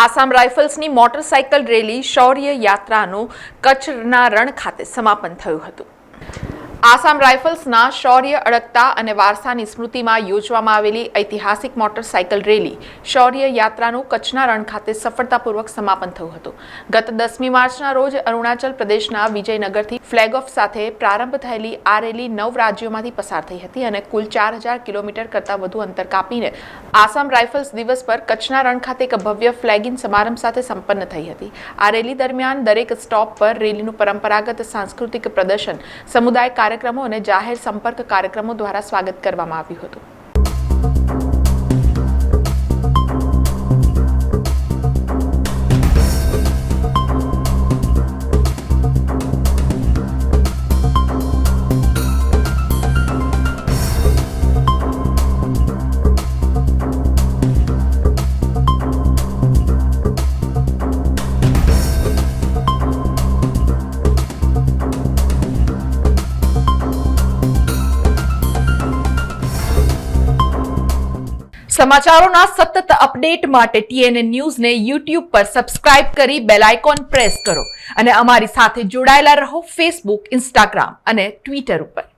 Assam રાઇફલ્સની motorcycle rally શૌર્ય યાત્રાનું કચ્છના રણ ખાતે સમાપન થયું હતું. આસામ રાઇફલ્સના શૌર્ય અડગતા અને વારસાની સ્મૃતિમાં યોજવામાં આવેલી ઐતિહાસિક મોટરસાઇકલ રેલી શૌર્ય યાત્રાનું કચ્છના રણ ખાતે સફળતાપૂર્વક સમાપન થયું હતું. ગત 10મી માર્ચના રોજ અરુણાચલ પ્રદેશના વિજયનગરથી ફ્લેગ ઓફ સાથે પ્રારંભ થયેલી આ રેલી 9 રાજ્યોમાંથી પસાર થઈ હતી અને કુલ 4000 કિલોમીટર કરતાં વધુ અંતર કાપીને આસામ રાઇફલ્સ દિવસ પર કચ્છના રણ ખાતે એક ભવ્ય ફ્લેગિંગ સમારંભ સાથે સંપન્ન થઈ હતી. આ રેલી દરમિયાન દરેક સ્ટોપ પર રેલીનું પરંપરાગત સાંસ્કૃતિક પ્રદર્શન, સમુદાય કાર્યક્રમો અને જાહેર સંપર્ક કાર્યક્રમો દ્વારા સ્વાગત કરવામાં આવ્યું હતું. સમાચારોના સતત અપડેટ માટે TNN ન્યૂઝને YouTube પર સબસ્ક્રાઇબ કરી બેલ આઇકોન પ્રેસ કરો અને અમારી સાથે જોડાયેલા રહો Facebook, Instagram અને Twitter ઉપર.